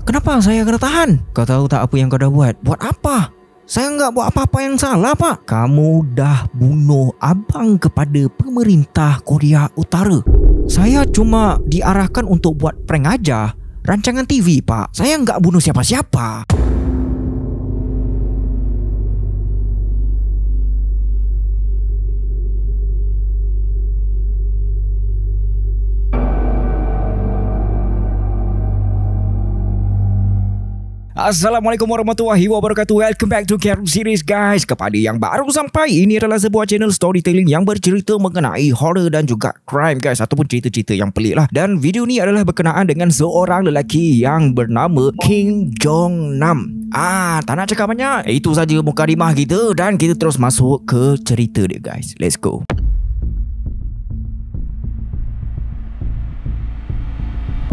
Kenapa saya kena tahan? Kau tahu tak apa yang kau dah buat? Buat apa? Saya enggak buat apa-apa yang salah, Pak. Kamu dah bunuh abang kepada pemerintah Korea Utara. Saya cuma diarahkan untuk buat prank aja. Rancangan TV, Pak. Saya enggak bunuh siapa-siapa. Assalamualaikum warahmatullahi wabarakatuh. Welcome back to Carol Series, guys. Kepada yang baru sampai, ini adalah sebuah channel storytelling yang bercerita mengenai horror dan juga crime, guys, ataupun cerita-cerita yang pelik lah. Dan video ni adalah berkenaan dengan seorang lelaki yang bernama Kim Jong Nam. Tak nak cakap banyak, itu saja mukadimah kita dan kita terus masuk ke cerita dia, guys. Let's go.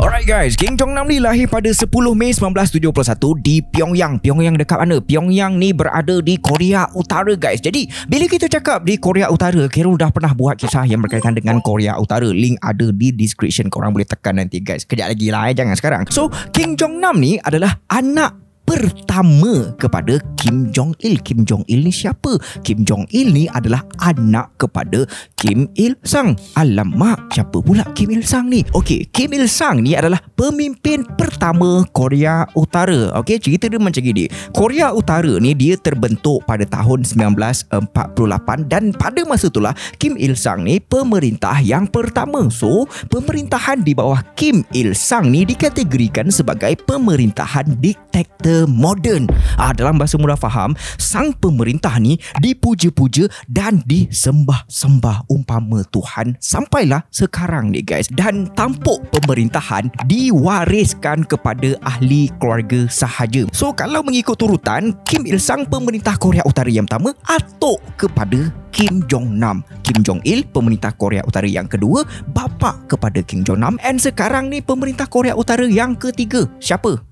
Alright guys, Kim Jong Nam ni lahir pada 10 Mei 1971 di Pyongyang. Pyongyang dekat mana? Pyongyang ni berada di Korea Utara, guys. Jadi, bila kita cakap di Korea Utara, Carol dah pernah buat kisah yang berkaitan dengan Korea Utara. Link ada di description, korang boleh tekan nanti, guys. Kejap lagi lah, jangan sekarang. So, Kim Jong Nam ni adalah anak pertama kepada Kim Jong Il. Kim Jong Il ni siapa? Kim Jong Il ni adalah anak kepada Kim Il Sung. Alamak, siapa pula Kim Il Sung ni? Okey, Kim Il Sung ni adalah pemimpin pertama Korea Utara. Okey, cerita dia macam gini. Korea Utara ni dia terbentuk pada tahun 1948 dan pada masa itulah Kim Il Sung ni pemerintah yang pertama. So, pemerintahan di bawah Kim Il Sung ni dikategorikan sebagai pemerintahan diktator moden. Dalam bahasa mudah faham, sang pemerintah ni dipuja-puja dan disembah-sembah umpama Tuhan sampailah sekarang ni, guys. Dan tampuk pemerintahan diwariskan kepada ahli keluarga sahaja. So, kalau mengikut turutan, Kim Il Sung pemerintah Korea Utara yang pertama atuk kepada Kim Jong Nam. Kim Jong Il pemerintah Korea Utara yang kedua, bapa kepada Kim Jong Nam. And sekarang ni pemerintah Korea Utara yang ketiga. Siapa?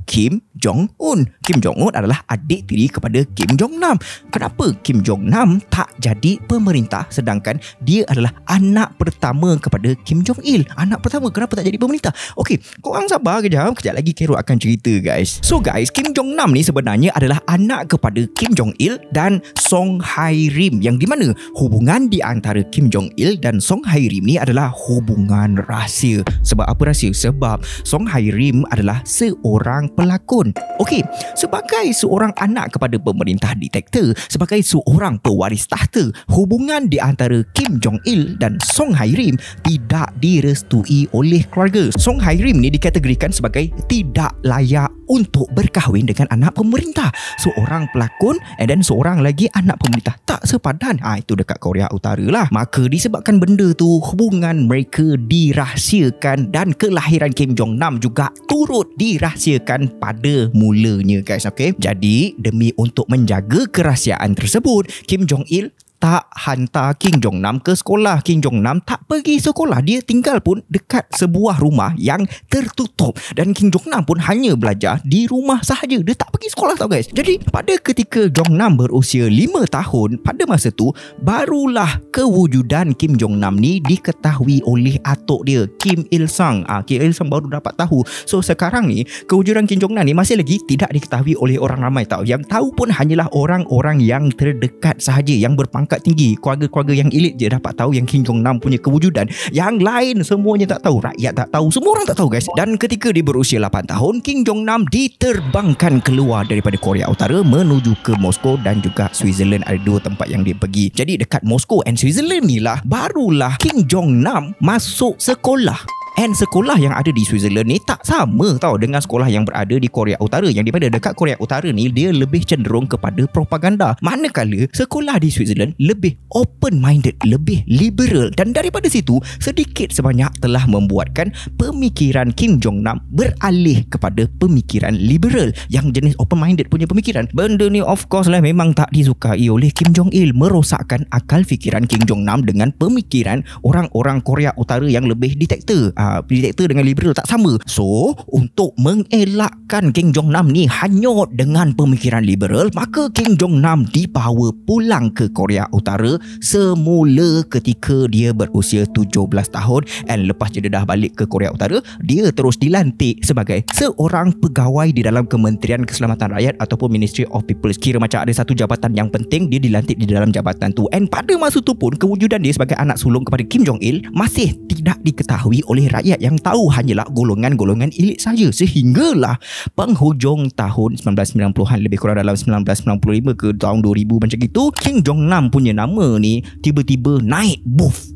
Kim Jong Un. Kim Jong Un adalah adik tiri kepada Kim Jong Nam. Kenapa Kim Jong Nam tak jadi pemerintah sedangkan dia adalah anak pertama kepada Kim Jong Il? Anak pertama, kenapa tak jadi pemerintah? Okey, korang sabar kejap. Kejap lagi Carol akan cerita, guys. So guys, Kim Jong Nam ni sebenarnya adalah anak kepada Kim Jong Il dan Song Hai Rim, yang di mana hubungan di antara Kim Jong Il dan Song Hai Rim ni adalah hubungan rahsia. Sebab apa rahsia? Sebab Song Hai Rim adalah seorang pelakon. Okey, sebagai seorang anak kepada pemerintah diktator, sebagai seorang pewaris tahta, hubungan di antara Kim Jong Il dan Song Hai Rim tidak direstui oleh keluarga. Song Hai Rim ni dikategorikan sebagai tidak layak untuk berkahwin dengan anak pemerintah. Seorang pelakon and then seorang lagi anak pemerintah. Tak sepadan. Itu dekat Korea Utara lah. Maka disebabkan benda tu, hubungan mereka dirahsiakan dan kelahiran Kim Jong Nam juga turut dirahsiakan pada mulanya, guys. Okay, jadi demi untuk menjaga kerahsiaan tersebut, Kim Jong Il tak hantar Kim Jong Nam ke sekolah. Kim Jong Nam tak pergi sekolah. Dia tinggal pun dekat sebuah rumah yang tertutup. Dan Kim Jong Nam pun hanya belajar di rumah sahaja. Dia tak pergi sekolah, tau, guys. Jadi pada ketika Jong Nam berusia 5 tahun, pada masa tu barulah kewujudan Kim Jong Nam ni diketahui oleh atuk dia, Kim Il Sung. Kim Il Sung baru dapat tahu. So sekarang ni kewujudan Kim Jong Nam ni masih lagi tidak diketahui oleh orang ramai, tau. Yang tahu pun hanyalah orang-orang yang terdekat sahaja, yang berpangkat tinggi, keluarga-keluarga yang elit je dapat tahu yang Kim Jong Nam punya kewujudan. Yang lain semuanya tak tahu, rakyat tak tahu, semua orang tak tahu, guys. Dan ketika dia berusia 8 tahun, Kim Jong Nam diterbangkan keluar daripada Korea Utara menuju ke Moskow dan juga Switzerland. Ada dua tempat yang dia pergi. Jadi dekat Moskow and Switzerland ni lah barulah Kim Jong Nam masuk sekolah. And sekolah yang ada di Switzerland ni tak sama, tau, dengan sekolah yang berada di Korea Utara. Yang daripada dekat Korea Utara ni dia lebih cenderung kepada propaganda, manakala sekolah di Switzerland lebih open-minded, lebih liberal. Dan daripada situ sedikit sebanyak telah membuatkan pemikiran Kim Jong Nam beralih kepada pemikiran liberal, yang jenis open-minded punya pemikiran. Benda ni of course lah memang tak disukai oleh Kim Jong Il, merosakkan akal fikiran Kim Jong Nam dengan pemikiran orang-orang Korea Utara yang lebih diktator. diktator dengan liberal tak sama. So untuk mengelakkan Kim Jong Nam ni hanyut dengan pemikiran liberal, maka Kim Jong Nam dibawa pulang ke Korea Utara semula ketika dia berusia 17 tahun, dan lepas dia dah balik ke Korea Utara, dia terus dilantik sebagai seorang pegawai di dalam Kementerian Keselamatan Rakyat ataupun Ministry of People's. Kira macam ada satu jabatan yang penting, dia dilantik di dalam jabatan tu. And pada masa tu pun kewujudan dia sebagai anak sulung kepada Kim Jong Il masih tidak diketahui oleh rakyat, yang tahu hanyalah golongan-golongan elit saja. Sehinggalah penghujung tahun 1990-an, lebih kurang dalam 1995 ke tahun 2000 macam gitu, Kim Jong Nam punya nama ni tiba-tiba naik buff.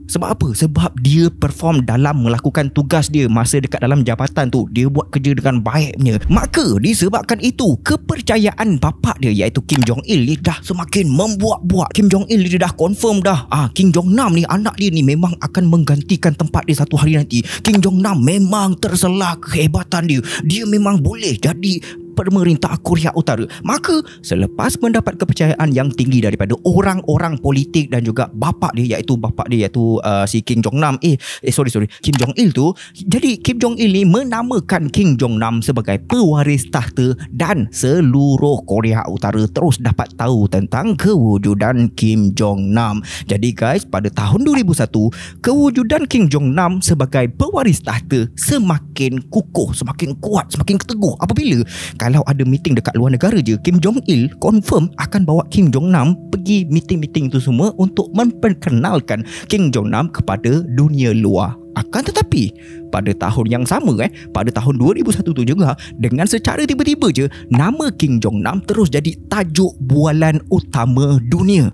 Sebab apa? Sebab dia perform dalam melakukan tugas dia masa dekat dalam jabatan tu. Dia buat kerja dengan baiknya. Maka disebabkan itu, kepercayaan bapak dia iaitu Kim Jong Il ni dah semakin membuak-buak. Kim Jong Il dia dah confirm dah, Kim Jong Nam ni, anak dia ni memang akan menggantikan tempat dia satu hari nanti. Kim Jong Nam memang terselah kehebatan dia. Dia memang boleh jadi pemerintah Korea Utara. Maka selepas mendapat kepercayaan yang tinggi daripada orang-orang politik dan juga bapak dia iaitu si Kim Jong Nam Kim Jong Il tu, jadi Kim Jong Il ni menamakan Kim Jong Nam sebagai pewaris tahta, dan seluruh Korea Utara terus dapat tahu tentang kewujudan Kim Jong Nam. Jadi guys, pada tahun 2001, kewujudan Kim Jong Nam sebagai pewaris tahta semakin kukuh, semakin kuat, semakin teguh. Apabila kalau ada meeting dekat luar negara je, Kim Jong Il confirm akan bawa Kim Jong Nam pergi meeting-meeting tu semua untuk memperkenalkan Kim Jong Nam kepada dunia luar. Akan tetapi pada tahun yang sama pada tahun 2001 tu juga, dengan secara tiba-tiba je, nama Kim Jong Nam terus jadi tajuk bualan utama dunia.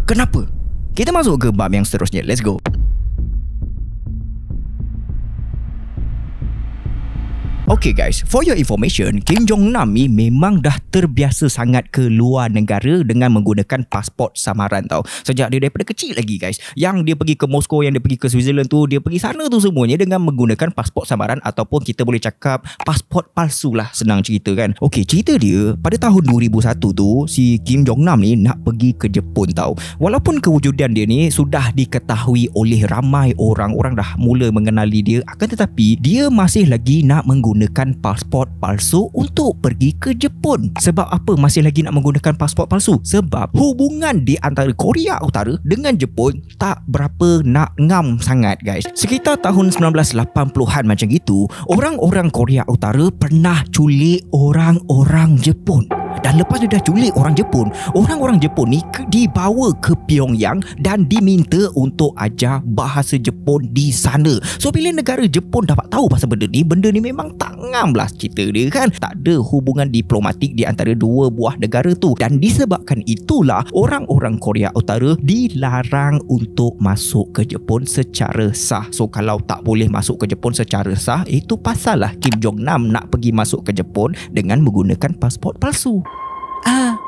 Kenapa? Kita masuk ke bab yang seterusnya. Let's go. Okay guys, for your information, Kim Jong Nam ni memang dah terbiasa sangat ke luar negara dengan menggunakan pasport samaran tau. Sejak dia daripada kecil lagi guys, yang dia pergi ke Moskow, yang dia pergi ke Switzerland tu, dia pergi sana tu semuanya dengan menggunakan pasport samaran, ataupun kita boleh cakap pasport palsu lah, senang cerita kan. Okay, cerita dia pada tahun 2001 tu, si Kim Jong Nam ni nak pergi ke Jepun tau. Walaupun kewujudan dia ni sudah diketahui oleh ramai orang dah mula mengenali dia, akan tetapi dia masih lagi nak menggunakan pasport palsu untuk pergi ke Jepun. Sebab apa masih lagi nak menggunakan pasport palsu? Sebab hubungan di antara Korea Utara dengan Jepun tak berapa nak ngam sangat guys. Sekitar tahun 1980-an macam gitu, orang-orang Korea Utara pernah culik orang-orang Jepun. Dan lepas dia dah culik orang Jepun ni dibawa ke Pyongyang dan diminta untuk ajar bahasa Jepun di sana. So bila negara Jepun dapat tahu pasal benda ni memang tak ngam lah cerita dia kan. Tak ada hubungan diplomatik di antara dua buah negara tu. Dan disebabkan itulah orang-orang Korea Utara dilarang untuk masuk ke Jepun secara sah. So kalau tak boleh masuk ke Jepun secara sah, itu pasal lah Kim Jong Nam nak pergi masuk ke Jepun dengan menggunakan pasport palsu.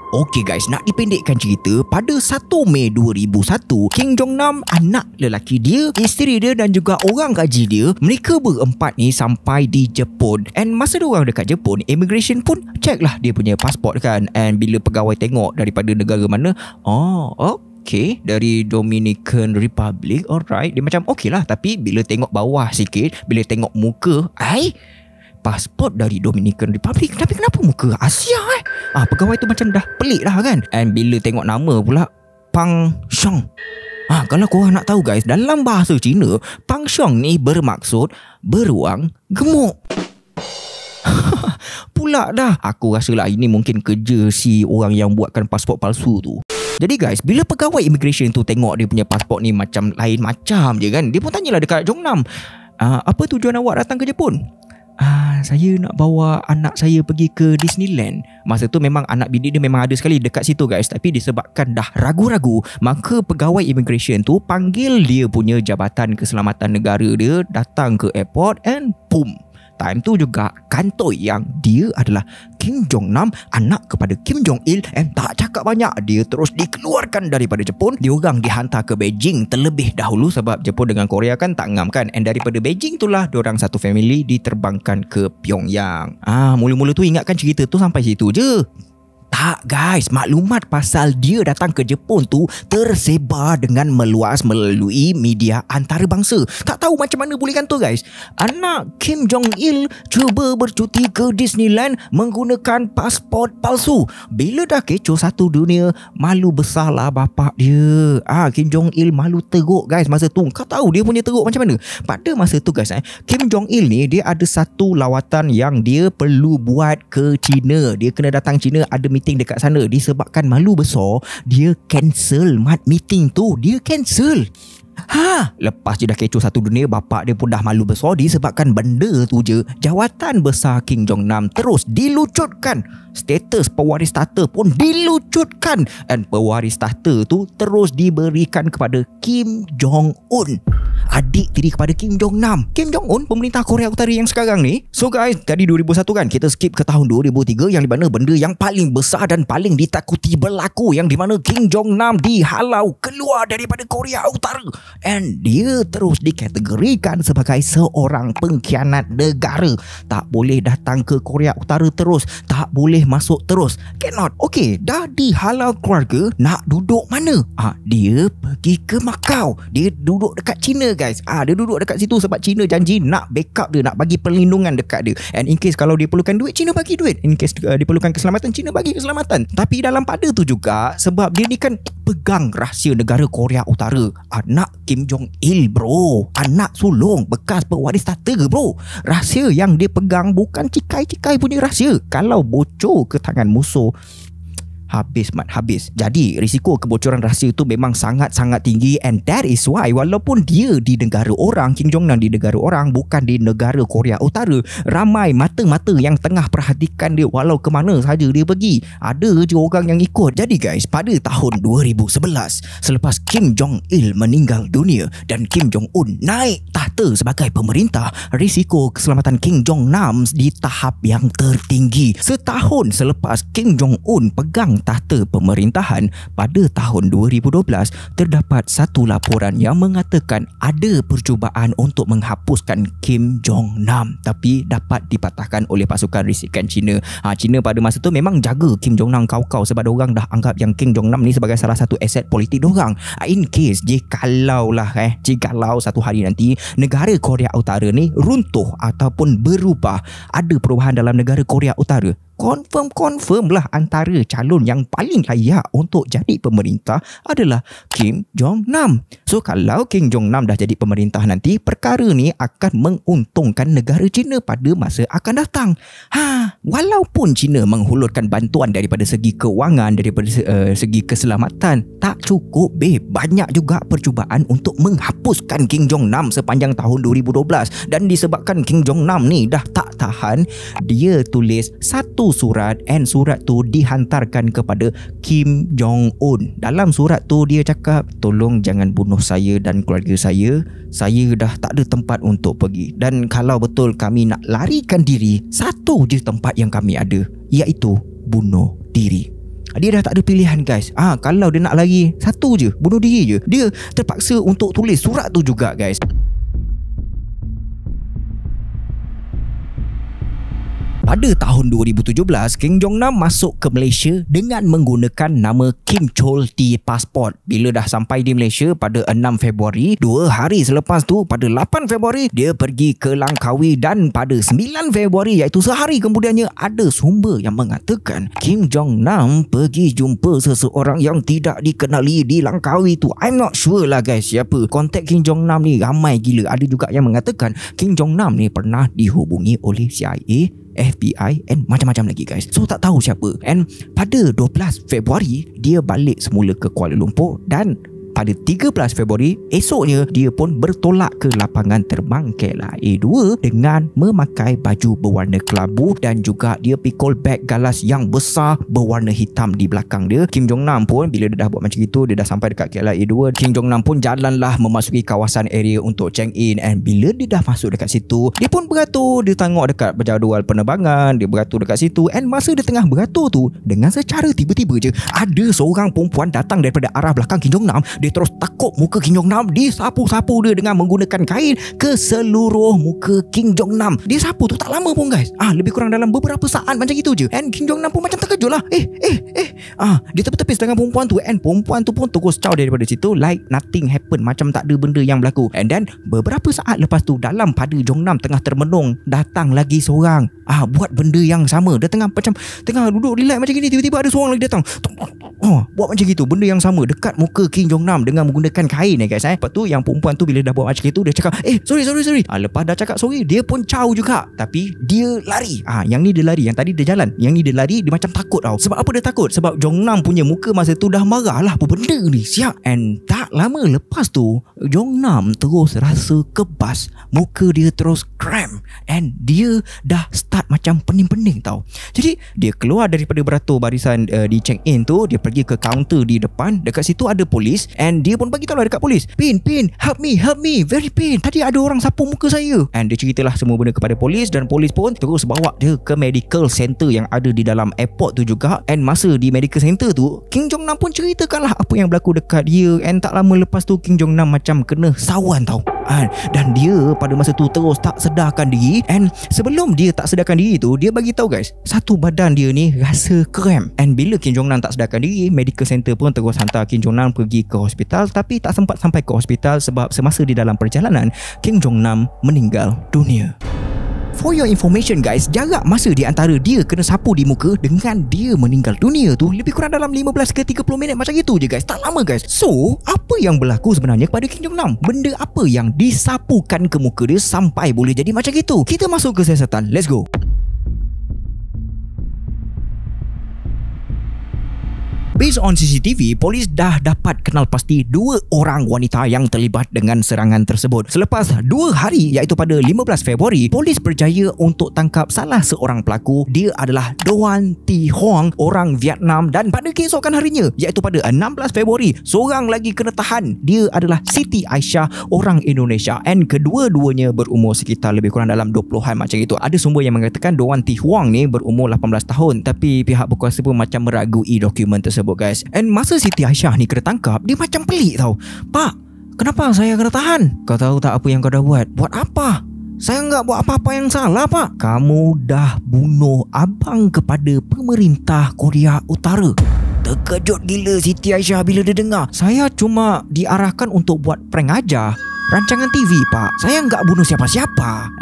Okey guys, nak dipendekkan cerita, pada 1 Mei 2001, Kim Jong Nam, anak lelaki dia, isteri dia dan juga orang gaji dia, mereka berempat ni sampai di Jepun. And masa diorang dekat Jepun, immigration pun check lah dia punya pasport kan. And bila pegawai tengok daripada negara mana, okay, dari Dominican Republic, alright, dia macam okay lah. Tapi bila tengok bawah sikit, bila tengok muka, pasport dari Dominican Republic, tapi kenapa muka Asia pegawai tu macam dah pelik lah kan. And bila tengok nama pula, Pang Xiong. Kalau korang nak tahu guys, dalam bahasa Cina, Pang Xiong ni bermaksud beruang gemuk. Pula dah, aku rasa lah ini mungkin kerja si orang yang buatkan pasport palsu tu. Jadi guys, bila pegawai immigration tu tengok dia punya pasport ni macam lain macam je kan, dia pun tanyalah dekat Jong Nam, apa tujuan awak datang ke Jepun? Saya nak bawa anak saya pergi ke Disneyland. Masa tu memang anak bini dia memang ada sekali dekat situ guys. Tapi disebabkan dah ragu-ragu, maka pegawai immigration tu panggil dia punya Jabatan Keselamatan Negara dia datang ke airport, and boom, time tu juga kantoi yang dia adalah Kim Jong Nam, anak kepada Kim Jong Il, and tak cakap banyak, dia terus dikeluarkan daripada Jepun. Diorang dihantar ke Beijing terlebih dahulu sebab Jepun dengan Korea kan tak ngam kan. And daripada Beijing itulah diorang satu family diterbangkan ke Pyongyang. Mula-mula tu ingatkan cerita tu sampai situ je. Tak guys, maklumat pasal dia datang ke Jepun tu tersebar dengan meluas melalui media antarabangsa. Tak tahu macam mana boleh kantor guys. Anak Kim Jong-il cuba bercuti ke Disneyland menggunakan pasport palsu. Bila dah kecoh satu dunia, malu besarlah bapak dia. Kim Jong-il malu teruk guys masa tu. Kau tahu dia punya teruk macam mana? Pada masa tu guys, Kim Jong-il ni dia ada satu lawatan yang dia perlu buat ke China. Dia kena datang China, ada meeting dekat sana. Disebabkan malu besar, dia cancel meeting tu. Dia cancel. Lepas je dah kecoh satu dunia, bapak dia pun dah malu besar. Disebabkan benda tu je, jawatan besar Kim Jong-nam terus dilucutkan. Status pewaris tahta pun dilucutkan. Dan pewaris tahta tu terus diberikan kepada Kim Jong-un, adik tiri kepada Kim Jong-nam. Kim Jong-un pemerintah Korea Utara yang sekarang ni. So guys, tadi 2001 kan, kita skip ke tahun 2003 yang di mana benda yang paling besar dan paling ditakuti berlaku, yang di mana Kim Jong-nam dihalau keluar daripada Korea Utara. And dia terus dikategorikan sebagai seorang pengkhianat negara. Tak boleh datang ke Korea Utara terus, tak boleh masuk terus. Cannot. Okay, dah dihalau keluarga, nak duduk mana? Dia pergi ke Macau. Dia duduk dekat China guys. Dia duduk dekat situ sebab China janji nak backup dia, nak bagi perlindungan dekat dia. And in case kalau dia perlukan duit, China bagi duit. In case dia perlukan keselamatan, China bagi keselamatan. Tapi dalam pada tu juga, sebab dia ni kan pegang rahsia negara Korea Utara. Anak Kim Jong-il bro, anak sulung bekas pewaris tahta bro. Rahsia yang dia pegang bukan cikai-cikai punya rahsia. Kalau bocor ke tangan musuh, habis. Jadi risiko kebocoran rahsia itu memang sangat-sangat tinggi. And that is why walaupun dia di negara orang, Kim Jong-nam di negara orang, bukan di negara Korea Utara, ramai mata-mata yang tengah perhatikan dia walau ke mana saja dia pergi. Ada je orang yang ikut. Jadi guys, pada tahun 2011, selepas Kim Jong-il meninggal dunia dan Kim Jong-un naik tahta sebagai pemerintah, risiko keselamatan Kim Jong-nam di tahap yang tertinggi. Setahun selepas Kim Jong-un pegang tahta pemerintahan pada tahun 2012, terdapat satu laporan yang mengatakan ada percubaan untuk menghapuskan Kim Jong-nam, tapi dapat dipatahkan oleh pasukan risikan China. China pada masa tu memang jaga Kim Jong-nam kau-kau sebab diorang dah anggap yang Kim Jong-nam ni sebagai salah satu aset politik diorang. In case jikalau satu hari nanti negara Korea Utara ni runtuh ataupun berubah, ada perubahan dalam negara Korea Utara, confirm lah antara calon yang paling layak untuk jadi pemerintah adalah Kim Jong-nam. So kalau Kim Jong-nam dah jadi pemerintah nanti, perkara ni akan menguntungkan negara China pada masa akan datang. Walaupun China menghulurkan bantuan daripada segi kewangan, daripada segi keselamatan, tak cukup banyak juga percubaan untuk menghapuskan Kim Jong-nam sepanjang tahun 2012. Dan disebabkan Kim Jong-nam ni dah tak tahan, dia tulis satu surat, and surat tu dihantarkan kepada Kim Jong-un. Dalam surat tu dia cakap, tolong jangan bunuh saya dan keluarga saya dah tak ada tempat untuk pergi. Dan kalau betul kami nak larikan diri, satu je tempat yang kami ada, iaitu bunuh diri. Dia dah tak ada pilihan guys. Kalau dia nak lari, satu je, bunuh diri je. Dia terpaksa untuk tulis surat tu juga guys. Pada tahun 2017, Kim Jong-nam masuk ke Malaysia dengan menggunakan nama Kim Chol di pasport. Bila dah sampai di Malaysia pada 6 Februari, 2 hari selepas tu pada 8 Februari, dia pergi ke Langkawi, dan pada 9 Februari iaitu sehari kemudiannya, ada sumber yang mengatakan Kim Jong-nam pergi jumpa seseorang yang tidak dikenali di Langkawi tu. I'm not sure lah guys siapa. Kontak Kim Jong-nam ni ramai gila. Ada juga yang mengatakan Kim Jong-nam ni pernah dihubungi oleh CIA, FBI and macam-macam lagi guys. So tak tahu siapa. And pada 12 Februari dia balik semula ke Kuala Lumpur, dan pada 13 Februari esoknya dia pun bertolak ke lapangan terbang KLIA2 dengan memakai baju berwarna kelabu, dan juga dia pikul beg galas yang besar berwarna hitam di belakang dia. Kim Jong-nam pun bila dia dah buat macam itu, dia dah sampai dekat KLIA2, Kim Jong-nam pun jalanlah memasuki kawasan area untuk check in. And bila dia dah masuk dekat situ, dia pun beratur, dia tengok dekat berjadual penerbangan, dia beratur dekat situ. And masa dia tengah beratur tu, dengan secara tiba-tiba je ada seorang perempuan datang daripada arah belakang Kim Jong-nam. Dia dia terus takut muka Kim Jong Nam. Dia sapu-sapu dia dengan menggunakan kain ke seluruh muka Kim Jong Nam. Dia sapu tu tak lama pun guys. Lebih kurang dalam beberapa saat macam gitu je. And Kim Jong Nam pun macam terkejut lah. Dia tepis-tepis dengan perempuan tu. And perempuan tu pun terus caw daripada situ like nothing happen, macam tak ada benda yang berlaku. And then beberapa saat lepas tu, dalam pada Jong Nam tengah termenung, datang lagi seorang buat benda yang sama. Dia tengah duduk relax macam gini, tiba-tiba ada seorang lagi datang, buat macam gitu, benda yang sama dekat muka Kim Jong Nam dengan menggunakan kain guys. Lepas tu yang perempuan tu bila dah buat macam itu, dia cakap sorry. Lepas dah cakap sorry, dia pun caw juga, tapi dia lari. Yang ni dia lari, yang tadi dia jalan, yang ni dia lari. Dia macam takut tau. Sebab apa dia takut? Sebab Jong Nam punya muka masa tu dah marah lah, apa benda ni siap. And tak lama lepas tu, Jong Nam terus rasa kebas, muka dia terus cramp, and dia dah start macam pening-pening tau. Jadi dia keluar daripada beratur barisan di check in tu, dia pergi ke kaunter di depan. Dekat situ ada polis, and dia pun bagi tahu lah dekat polis, Pin, help me, very pain, tadi ada orang sapu muka saya. And dia ceritalah semua benda kepada polis, dan polis pun terus bawa dia ke medical center yang ada di dalam airport tu juga. And masa di medical center tu, Kim Jong Nam pun ceritakanlah apa yang berlaku dekat dia. And tak lama lepas tu, Kim Jong Nam macam kena sawan tau. Dan dia pada masa tu terus tak sedarkan diri. And sebelum dia tak sedarkan diri tu, dia bagi tahu guys, satu badan dia ni rasa cramp. And bila Kim Jong Nam tak sedarkan diri, medical center pun terus hantar Kim Jong Nam pergi ke hospital. Tapi tak sempat sampai ke hospital sebab semasa di dalam perjalanan, Kim Jong Nam meninggal dunia. For your information guys, jarak masa di antara dia kena sapu di muka dengan dia meninggal dunia tu lebih kurang dalam 15 ke 30 minit macam itu je guys. Tak lama guys. So, apa yang berlaku sebenarnya kepada Kim Jong Nam? Benda apa yang disapukan ke muka dia sampai boleh jadi macam itu? Kita masuk ke siasatan. Let's go. Based on CCTV, polis dah dapat kenal pasti 2 orang wanita yang terlibat dengan serangan tersebut. Selepas 2 hari, iaitu pada 15 Februari, polis berjaya untuk tangkap salah seorang pelaku. Dia adalah Doan Thi Huong, orang Vietnam, dan pada keesokan harinya, iaitu pada 16 Februari, seorang lagi kena tahan. Dia adalah Siti Aisyah, orang Indonesia, and kedua-duanya berumur sekitar lebih kurang dalam 20-an macam itu. Ada sumber yang mengatakan Doan Thi Huong ni berumur 18 tahun, tapi pihak berkuasa pun macam meragui dokumen tersebut guys. And masa Siti Aisyah ni kena tangkap, dia macam pelik tau. Pak, kenapa saya kena tahan? Kau tahu tak apa yang kau dah buat? Buat apa? Saya enggak buat apa-apa yang salah pak. Kamu dah bunuh abang kepada pemerintah Korea Utara. Terkejut gila Siti Aisyah bila dia dengar. Saya cuma diarahkan untuk buat prank aja. Rancangan TV pak. Saya enggak bunuh siapa-siapa.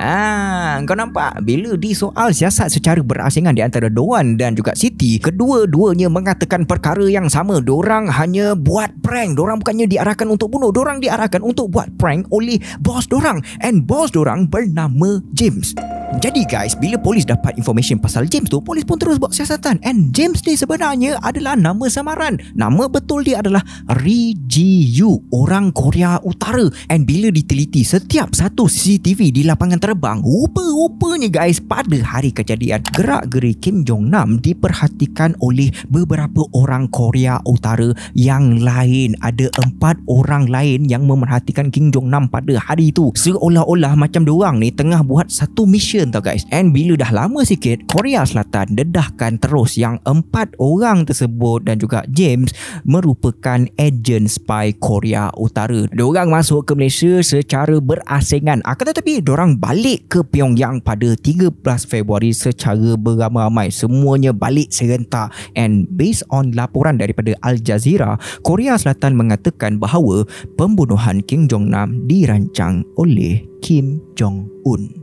Kau nampak? Bila disoal siasat secara berasingan di antara Doan dan juga Siti, kedua-duanya mengatakan perkara yang sama. Dorang hanya buat prank. Dorang bukannya diarahkan untuk bunuh. Dorang diarahkan untuk buat prank oleh bos dorang. And bos dorang bernama James. Jadi guys, bila polis dapat information pasal James tu, polis pun terus buat siasatan. And James ni sebenarnya adalah nama samaran. Nama betul dia adalah Ri Ji-yu, orang Korea Utara. And bila diteliti setiap satu CCTV di lapangan terbang, rupa-rupanya guys, pada hari kejadian, gerak-geri Kim Jong Nam diperhatikan oleh beberapa orang Korea Utara yang lain. Ada 4 orang lain yang memerhatikan Kim Jong Nam pada hari itu. Seolah-olah macam diorang ni tengah buat satu mission tau guys. And bila dah lama sikit, Korea Selatan dedahkan terus yang 4 orang tersebut dan juga James merupakan ejen spy Korea Utara. Diorang masuk ke Malaysia secara berasingan. Akan tetapi diorang balik ke Pyongyang pada 13 Februari secara beramai-ramai. Semuanya balik serentak. And based on laporan daripada Al Jazeera, Korea Selatan mengatakan bahawa pembunuhan Kim Jong Nam dirancang oleh Kim Jong Un.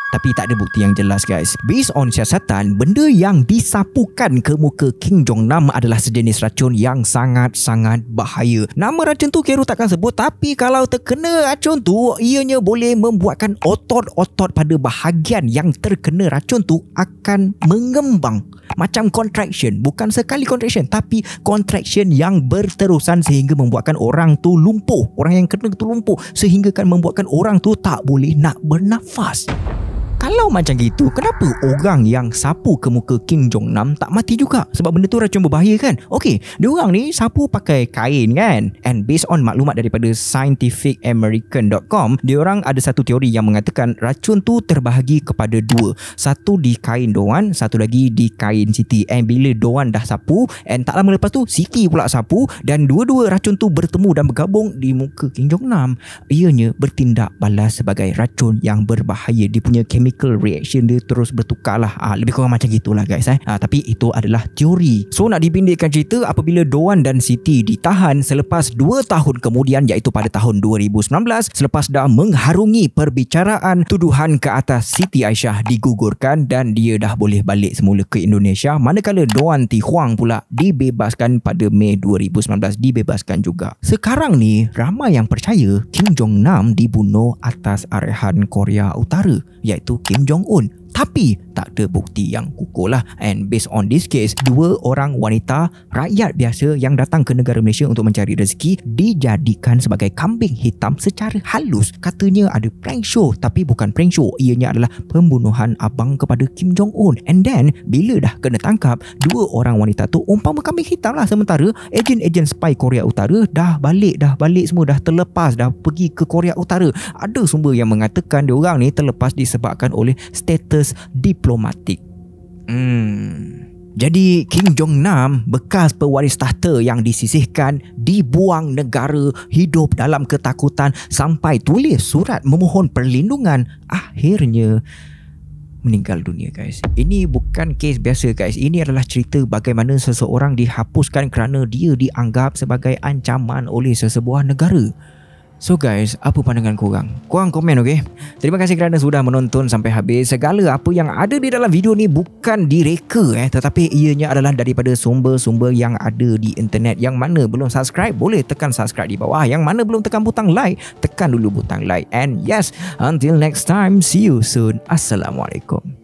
Tapi tak ada bukti yang jelas guys. Based on siasatan, benda yang disapukan ke muka Kim Jong Nam adalah sejenis racun yang sangat-sangat bahaya. Nama racun tu Kero takkan sebut, tapi kalau terkena racun tu, ianya boleh membuatkan otot-otot pada bahagian yang terkena racun tu akan mengembang. Macam contraction. Bukan sekali contraction, tapi contraction yang berterusan sehingga membuatkan orang tu lumpuh. Orang yang kena tu lumpuh sehingga kan membuatkan orang tu tak boleh nak bernafas. Kalau macam gitu, kenapa orang yang sapu ke muka Kim Jong Nam tak mati juga? Sebab benda tu racun berbahaya kan? Okey, diorang ni sapu pakai kain kan? And based on maklumat daripada scientificamerican.com, diorang ada satu teori yang mengatakan racun tu terbahagi kepada dua. Satu di kain Doan, satu lagi di kain Siti. And bila Doan dah sapu, and tak lama lepas tu Siti pula sapu, dan dua-dua racun tu bertemu dan bergabung di muka Kim Jong Nam. Ianya bertindak balas sebagai racun yang berbahaya. Dia punya chemical reaction dia terus bertukar lah. Lebih kurang macam gitulah guys. Tapi itu adalah teori. So nak dipendekkan cerita, apabila Doan dan Siti ditahan selepas 2 tahun kemudian, iaitu pada tahun 2019, selepas dah mengharungi perbicaraan, tuduhan ke atas Siti Aisyah digugurkan dan dia dah boleh balik semula ke Indonesia, manakala Doan Thi Huang pula dibebaskan pada Mei 2019, dibebaskan juga. Sekarang ni ramai yang percaya Kim Jong Nam dibunuh atas arahan Korea Utara, iaitu Kim Jong Un. Tapi tak ada bukti yang kukuh lah. And based on this case, 2 orang wanita rakyat biasa yang datang ke negara Malaysia untuk mencari rezeki dijadikan sebagai kambing hitam secara halus. Katanya ada prank show, tapi bukan prank show. Ianya adalah pembunuhan abang kepada Kim Jong Un. And then bila dah kena tangkap, 2 orang wanita tu umpama kambing hitam lah. Sementara ejen-ejen spy Korea Utara dah balik semua, dah terlepas, dah pergi ke Korea Utara. Ada sumber yang mengatakan diorang ni terlepas disebabkan oleh status diplomatik. Jadi Kim Jong Nam, bekas pewaris tahta yang disisihkan, dibuang negara, hidup dalam ketakutan sampai tulis surat memohon perlindungan, akhirnya meninggal dunia guys. Ini bukan kes biasa guys. Ini adalah cerita bagaimana seseorang dihapuskan kerana dia dianggap sebagai ancaman oleh sesebuah negara. So guys, apa pandangan korang? Korang komen, okey? Terima kasih kerana sudah menonton sampai habis. Segala apa yang ada di dalam video ni bukan direka tetapi ianya adalah daripada sumber-sumber yang ada di internet. Yang mana belum subscribe, boleh tekan subscribe di bawah. Yang mana belum tekan butang like, tekan dulu butang like. And yes, until next time, see you soon. Assalamualaikum.